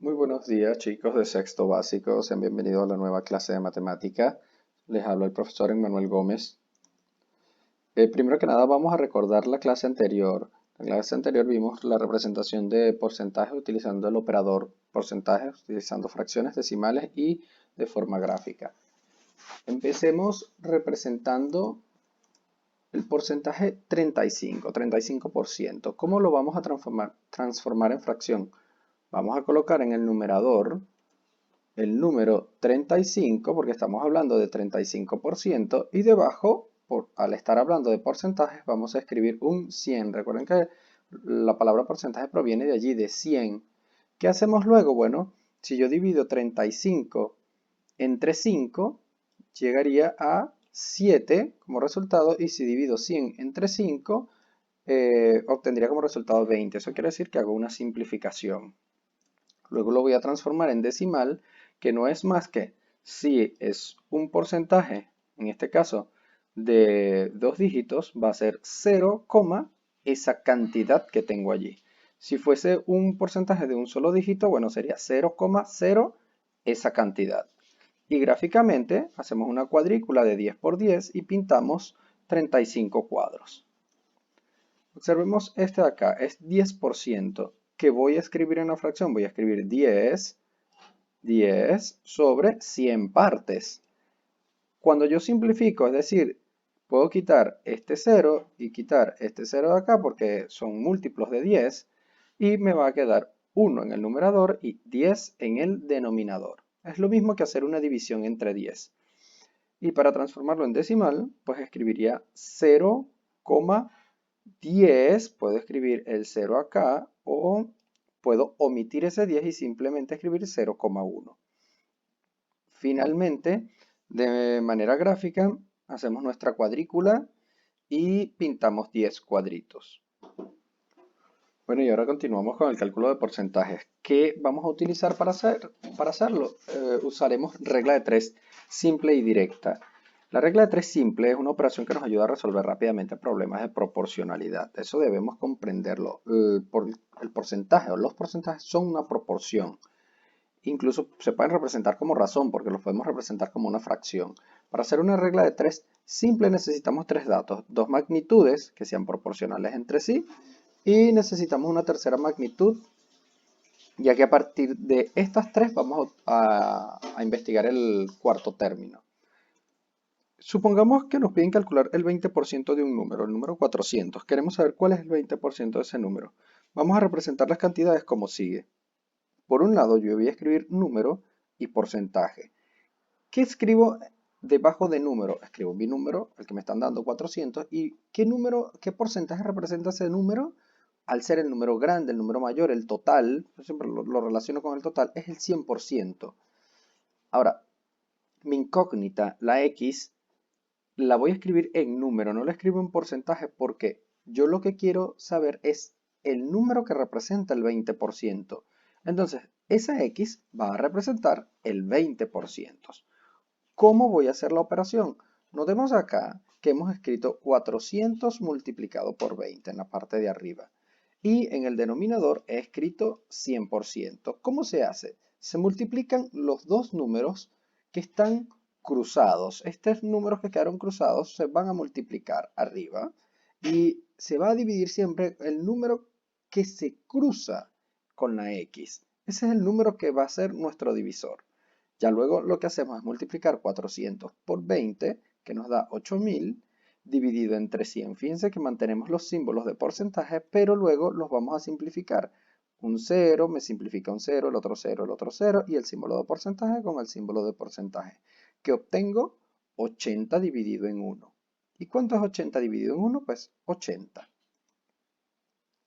Muy buenos días, chicos de sexto básico. Sean bienvenidos a la nueva clase de matemática. Les habla el profesor Emmanuel Gómez. Primero que nada, vamos a recordar la clase anterior. En la clase anterior vimos la representación de porcentajes utilizando el operador porcentajes, utilizando fracciones decimales y de forma gráfica. Empecemos representando el porcentaje 35%. ¿Cómo lo vamos a transformar en fracción? Vamos a colocar en el numerador el número 35, porque estamos hablando de 35%, y debajo, al estar hablando de porcentajes, vamos a escribir un 100. Recuerden que la palabra porcentaje proviene de allí, de 100. ¿Qué hacemos luego? Bueno, si yo divido 35 entre 5, llegaría a 7 como resultado, y si divido 100 entre 5, obtendría como resultado 20. Eso quiere decir que hago una simplificación. Luego lo voy a transformar en decimal, que no es más que si es un porcentaje, en este caso de 2 dígitos, va a ser 0, esa cantidad que tengo allí. Si fuese un porcentaje de un solo dígito, bueno, sería 0,0 esa cantidad. Y gráficamente hacemos una cuadrícula de 10 por 10 y pintamos 35 cuadros. Observemos este de acá, es 10%. ¿Qué voy a escribir en la fracción? Voy a escribir 10 sobre 100 partes. Cuando yo simplifico, es decir, puedo quitar este 0 y quitar este 0 de acá porque son múltiplos de 10 y me va a quedar 1 en el numerador y 10 en el denominador. Es lo mismo que hacer una división entre 10. Y para transformarlo en decimal, pues escribiría 0,10. Puedo escribir el 0 acá o puedo omitir ese 10 y simplemente escribir 0,1. Finalmente, de manera gráfica, hacemos nuestra cuadrícula y pintamos 10 cuadritos. Bueno, y ahora continuamos con el cálculo de porcentajes. ¿Qué vamos a utilizar para hacerlo? Usaremos regla de 3 simple y directa. La regla de 3 simple es una operación que nos ayuda a resolver rápidamente problemas de proporcionalidad. Eso debemos comprenderlo. El porcentaje o los porcentajes son una proporción. Incluso se pueden representar como razón porque los podemos representar como una fracción. Para hacer una regla de 3 simple necesitamos tres datos, dos magnitudes que sean proporcionales entre sí y necesitamos una tercera magnitud, ya que a partir de estas tres vamos a investigar el cuarto término. Supongamos que nos piden calcular el 20% de un número, el número 400. Queremos saber cuál es el 20% de ese número. Vamos a representar las cantidades como sigue. Por un lado, yo voy a escribir número y porcentaje. ¿Qué escribo debajo de número? Escribo mi número, el que me están dando 400, y qué porcentaje representa ese número. Al ser el número grande, el número mayor, el total, yo siempre lo relaciono con el total, es el 100%. Ahora, mi incógnita, la X, la voy a escribir en número, no la escribo en porcentaje porque yo lo que quiero saber es el número que representa el 20%. Entonces, esa X va a representar el 20%. ¿Cómo voy a hacer la operación? Notemos acá que hemos escrito 400 multiplicado por 20 en la parte de arriba. Y en el denominador he escrito 100%. ¿Cómo se hace? Se multiplican los dos números que están cruzados. Estos números que quedaron cruzados se van a multiplicar arriba y se va a dividir siempre el número que se cruza con la X. Ese es el número que va a ser nuestro divisor. Ya luego lo que hacemos es multiplicar 400 por 20, que nos da 8000, dividido entre 100. Fíjense que mantenemos los símbolos de porcentaje, pero luego los vamos a simplificar. Un 0 me simplifica un 0, el otro 0, el otro 0, y el símbolo de porcentaje con el símbolo de porcentaje. Que obtengo 80 dividido en 1. ¿Y cuánto es 80 dividido en 1? Pues 80.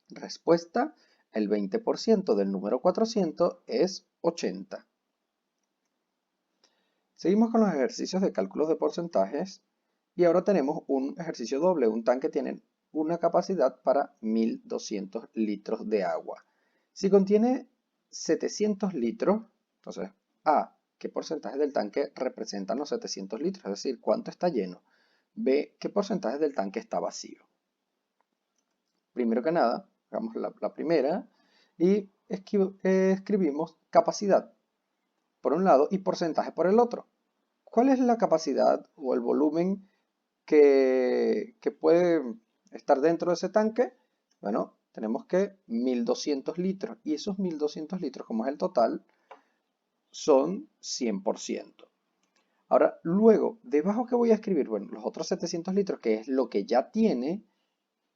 Respuesta, el 20% del número 400 es 80. Seguimos con los ejercicios de cálculos de porcentajes y ahora tenemos un ejercicio doble. Un tanque tiene una capacidad para 1200 litros de agua. Si contiene 700 litros, entonces A, ¿qué porcentaje del tanque representan los 700 litros? Es decir, ¿cuánto está lleno? B, ¿qué porcentaje del tanque está vacío? Primero que nada, hagamos la primera y escribimos capacidad por un lado y porcentaje por el otro. ¿Cuál es la capacidad o el volumen que puede estar dentro de ese tanque? Bueno, tenemos que 1200 litros y esos 1200 litros, como es el total, son 100%. Ahora, luego, debajo que voy a escribir, bueno, los otros 700 litros, que es lo que ya tiene,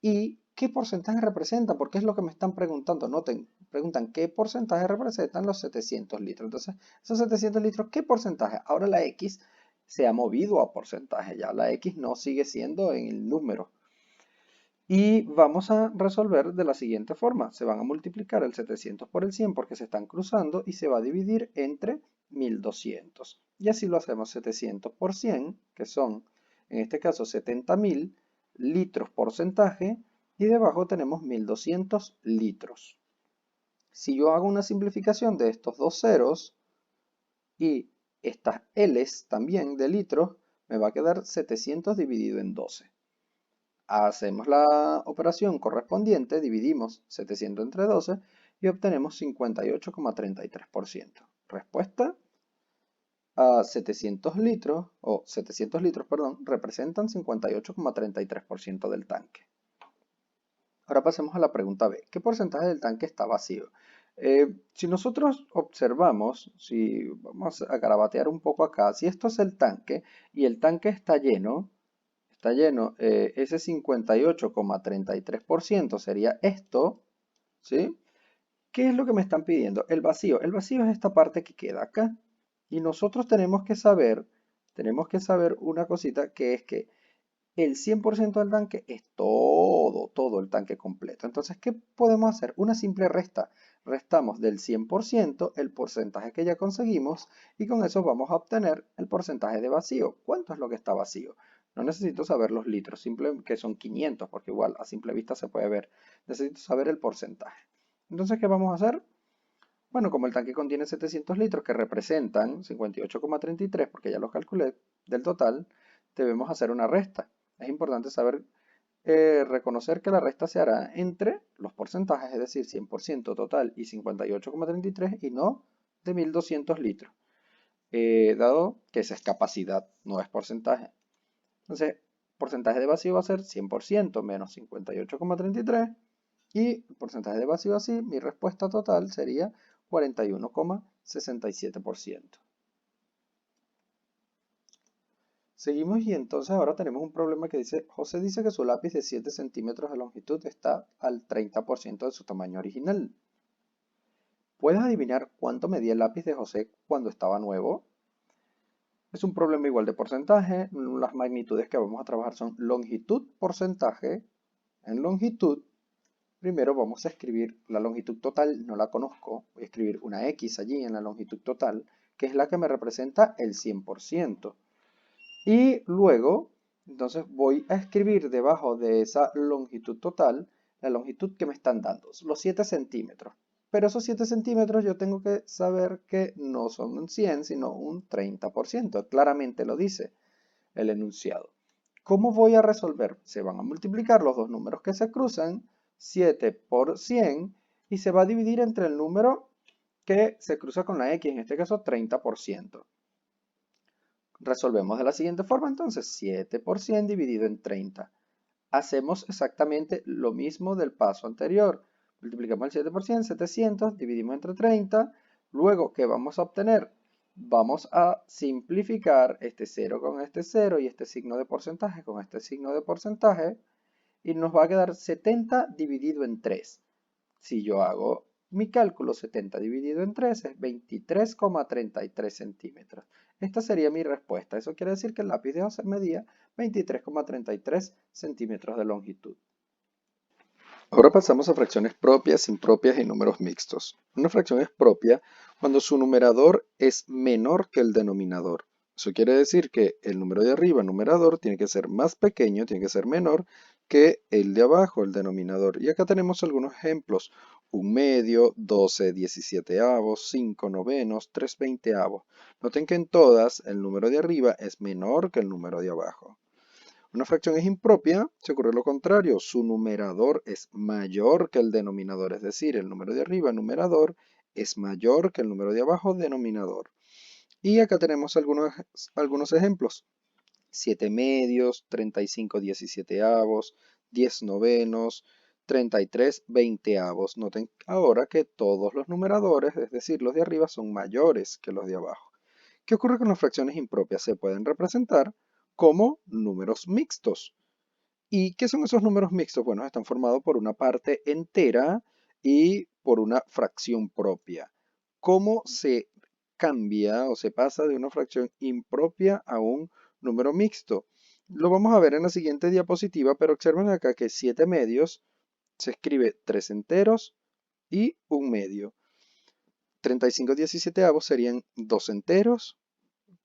y qué porcentaje representa, porque es lo que me están preguntando. Noten, preguntan qué porcentaje representan los 700 litros. Entonces, esos 700 litros, ¿qué porcentaje? Ahora la X se ha movido a porcentaje ya. La X no sigue siendo en el número. Y vamos a resolver de la siguiente forma. Se van a multiplicar el 700 por el 100 porque se están cruzando y se va a dividir entre 1200. Y así lo hacemos 700 por 100, que son, en este caso, 70.000 litros porcentaje. Y debajo tenemos 1200 litros. Si yo hago una simplificación de estos dos ceros y estas L's también de litros, me va a quedar 700 dividido en 12. Hacemos la operación correspondiente, dividimos 700 entre 12 y obtenemos 58,33%. Respuesta a 700 litros, o 700 litros, perdón, representan 58,33% del tanque. Ahora pasemos a la pregunta B. ¿Qué porcentaje del tanque está vacío? Si nosotros observamos, si vamos a garabatear un poco acá, si esto es el tanque y el tanque está lleno, ese 58,33% sería esto, ¿sí? ¿Qué es lo que me están pidiendo? El vacío. El vacío es esta parte que queda acá. Y nosotros tenemos que saber una cosita, que es que el 100% del tanque es todo el tanque completo. Entonces, ¿qué podemos hacer? Una simple resta. Restamos del 100% el porcentaje que ya conseguimos y con eso vamos a obtener el porcentaje de vacío. ¿Cuánto es lo que está vacío? No necesito saber los litros, que son 500, porque igual a simple vista se puede ver. Necesito saber el porcentaje. Entonces, ¿qué vamos a hacer? Bueno, como el tanque contiene 700 litros que representan 58,33, porque ya los calculé del total, debemos hacer una resta. Es importante saber reconocer que la resta se hará entre los porcentajes, es decir, 100% total y 58,33 y no de 1200 litros, dado que esa es capacidad, no es porcentaje. Entonces, porcentaje de vacío va a ser 100% menos 58,33 y el porcentaje de vacío así, mi respuesta total sería 41,67%. Seguimos y entonces ahora tenemos un problema que dice, José dice que su lápiz de 7 centímetros de longitud está al 30% de su tamaño original. ¿Puedes adivinar cuánto medía el lápiz de José cuando estaba nuevo? Es un problema igual de porcentaje. Las magnitudes que vamos a trabajar son longitud, porcentaje. En longitud, primero vamos a escribir la longitud total, no la conozco. Voy a escribir una X allí en la longitud total, que es la que me representa el 100%. Y luego, entonces voy a escribir debajo de esa longitud total, la longitud que me están dando, los 7 centímetros. Pero esos 7 centímetros yo tengo que saber que no son un 100, sino un 30%. Claramente lo dice el enunciado. ¿Cómo voy a resolver? Se van a multiplicar los dos números que se cruzan, 7 por 100, y se va a dividir entre el número que se cruza con la X, en este caso 30%. Resolvemos de la siguiente forma, entonces, 7 por 100 dividido en 30. Hacemos exactamente lo mismo del paso anterior. Multiplicamos el 7 por 100, 700, dividimos entre 30. Luego, ¿qué vamos a obtener? Vamos a simplificar este 0 con este 0 y este signo de porcentaje con este signo de porcentaje. Y nos va a quedar 70 dividido en 3. Si yo hago mi cálculo, 70 dividido en 3 es 23,33 centímetros. Esta sería mi respuesta. Eso quiere decir que el lápiz de José medía 23,33 centímetros de longitud. Ahora pasamos a fracciones propias, impropias y números mixtos. Una fracción es propia cuando su numerador es menor que el denominador. Eso quiere decir que el número de arriba, el numerador, tiene que ser más pequeño, tiene que ser menor que el de abajo, el denominador. Y acá tenemos algunos ejemplos. 1 medio, 12 17avos, 5 novenos, 3 veinteavos. Noten que en todas el número de arriba es menor que el número de abajo. Una fracción es impropia, se ocurre lo contrario, su numerador es mayor que el denominador, es decir, el número de arriba, numerador, es mayor que el número de abajo, denominador. Y acá tenemos algunos ejemplos. 7 medios, 35 17avos, 10 novenos, 33 20avos. Noten ahora que todos los numeradores, es decir, los de arriba, son mayores que los de abajo. ¿Qué ocurre con las fracciones impropias? Se pueden representar como números mixtos. ¿Y qué son esos números mixtos? Bueno, están formados por una parte entera y por una fracción propia. ¿Cómo se cambia o se pasa de una fracción impropia a un número mixto? Lo vamos a ver en la siguiente diapositiva, pero observen acá que 7 medios se escribe 3 enteros y un medio. 35 17avos serían 2 enteros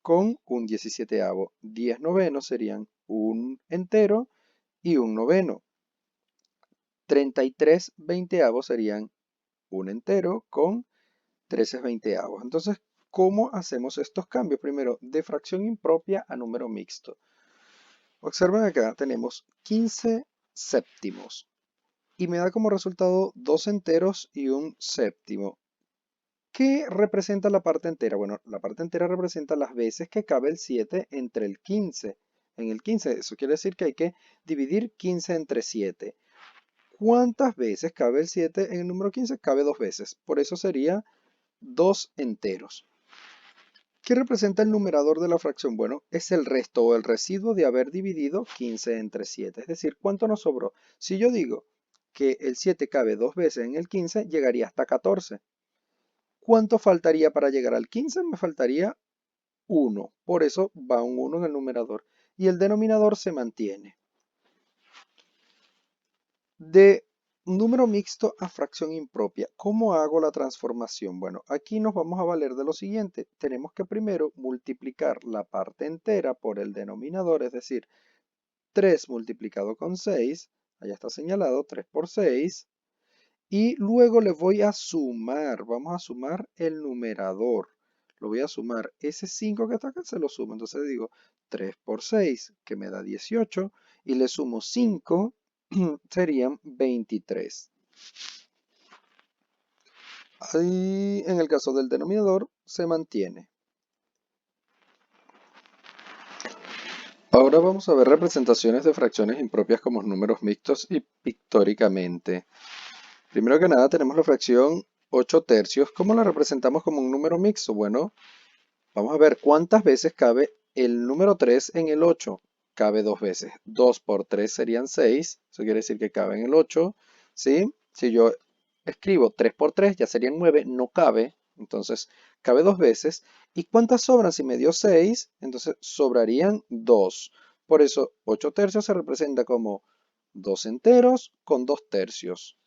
con un 17avo. 10 novenos serían un entero y un noveno. 33 veinteavos serían un entero con 13 veinteavos. Entonces, ¿cómo hacemos estos cambios? Primero, de fracción impropia a número mixto. Observen acá, tenemos 15 séptimos y me da como resultado 2 enteros y un séptimo. ¿Qué representa la parte entera? Bueno, la parte entera representa las veces que cabe el 7 entre el 15. En el 15, eso quiere decir que hay que dividir 15 entre 7. ¿Cuántas veces cabe el 7 en el número 15? Cabe 2 veces. Por eso sería 2 enteros. ¿Qué representa el numerador de la fracción? Bueno, es el resto o el residuo de haber dividido 15 entre 7. Es decir, ¿cuánto nos sobró? Si yo digo que el 7 cabe 2 veces en el 15, llegaría hasta 14. ¿Cuánto faltaría para llegar al 15? Me faltaría 1. Por eso va un 1 en el numerador. Y el denominador se mantiene. De número mixto a fracción impropia, ¿cómo hago la transformación? Bueno, aquí nos vamos a valer de lo siguiente. Tenemos que primero multiplicar la parte entera por el denominador, es decir, 3 multiplicado con 6, allá está señalado, 3 por 6, y luego le voy a sumar, vamos a sumar el numerador. Lo voy a sumar, ese 5 que está acá se lo sumo, entonces digo 3 por 6, que me da 18, y le sumo 5, serían 23. Ahí, en el caso del denominador, se mantiene. Ahora vamos a ver representaciones de fracciones impropias como números mixtos y pictóricamente. Primero que nada tenemos la fracción 8 tercios. ¿Cómo la representamos como un número mixto? Bueno, vamos a ver cuántas veces cabe el número 3 en el 8. Cabe 2 veces. 2 por 3 serían 6. Eso quiere decir que cabe en el 8. ¿Sí? Si yo escribo 3 por 3 ya serían 9. No cabe. Entonces cabe 2 veces. ¿Y cuántas sobran? Si me dio 6, entonces sobrarían 2. Por eso 8 tercios se representa como 2 enteros con 2 tercios.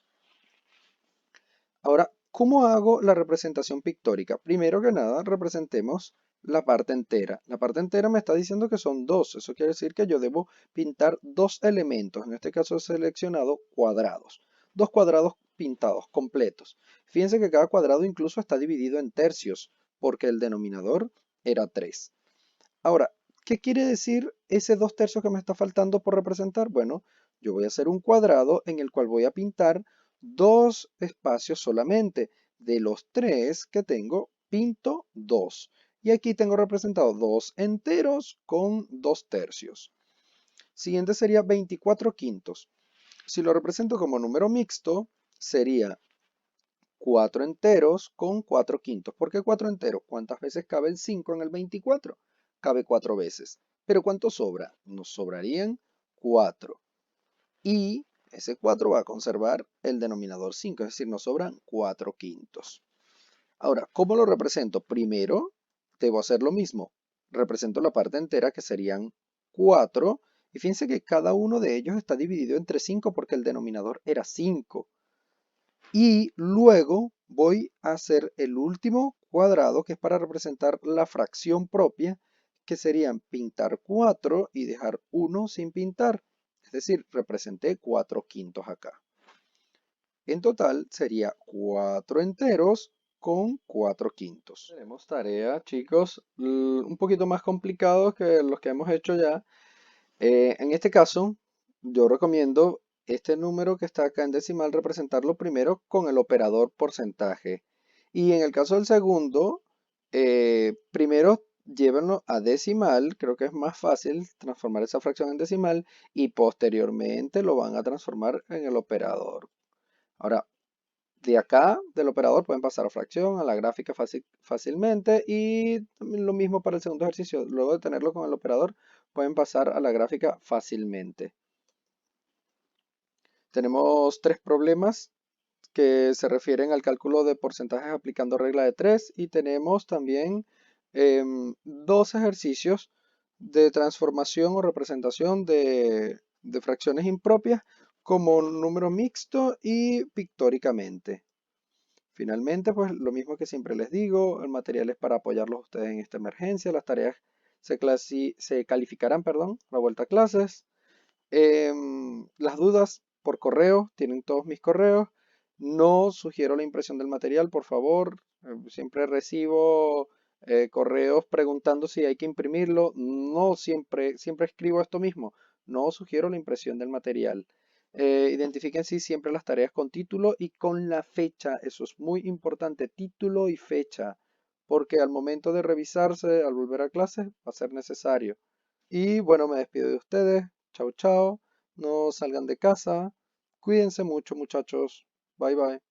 Ahora, ¿cómo hago la representación pictórica? Primero que nada, representemos la parte entera. La parte entera me está diciendo que son 2. Eso quiere decir que yo debo pintar 2 elementos. En este caso he seleccionado cuadrados. 2 cuadrados pintados, completos. Fíjense que cada cuadrado incluso está dividido en tercios, porque el denominador era 3. Ahora, ¿qué quiere decir ese 2 tercios que me está faltando por representar? Bueno, yo voy a hacer un cuadrado en el cual voy a pintar 2 espacios solamente. De los 3 que tengo, pinto 2. Y aquí tengo representado 2 enteros con 2 tercios. Siguiente sería 24 quintos. Si lo represento como número mixto, sería 4 enteros con 4 quintos. ¿Por qué 4 enteros? ¿Cuántas veces cabe el 5 en el 24? Cabe 4 veces. ¿Pero cuánto sobra? Nos sobrarían 4. Y ese 4 va a conservar el denominador 5, es decir, nos sobran 4 quintos. Ahora, ¿cómo lo represento? Primero, debo hacer lo mismo. Represento la parte entera, que serían 4. Y fíjense que cada uno de ellos está dividido entre 5 porque el denominador era 5. Y luego voy a hacer el último cuadrado, que es para representar la fracción propia, que serían pintar 4 y dejar 1 sin pintar. Es decir, representé 4 quintos acá. En total sería 4 enteros con 4 quintos. Tenemos tarea, chicos, un poquito más complicados que los que hemos hecho ya. En este caso, yo recomiendo este número que está acá en decimal representarlo primero con el operador porcentaje. Y en el caso del segundo, primero llévenlo a decimal, creo que es más fácil transformar esa fracción en decimal y posteriormente lo van a transformar en el operador. Ahora, de acá, del operador, pueden pasar a fracción, a la gráfica fácilmente y también lo mismo para el segundo ejercicio. Luego de tenerlo con el operador, pueden pasar a la gráfica fácilmente. Tenemos tres problemas que se refieren al cálculo de porcentajes aplicando regla de 3 y tenemos también dos ejercicios de transformación o representación de fracciones impropias como número mixto y pictóricamente. Finalmente, pues lo mismo que siempre les digo, el material es para apoyarlos a ustedes en esta emergencia. Las tareas se calificarán, perdón, a la vuelta a clases. Las dudas por correo, tienen todos mis correos. No sugiero la impresión del material, por favor. Siempre recibo correos preguntando si hay que imprimirlo. No siempre, siempre escribo esto mismo. No sugiero la impresión del material. Identifiquen sí siempre las tareas con título y con la fecha. Eso es muy importante, título y fecha, porque al momento de revisarse, al volver a clase, va a ser necesario. Y bueno, me despido de ustedes. Chao, chao. No salgan de casa. Cuídense mucho, muchachos. Bye, bye.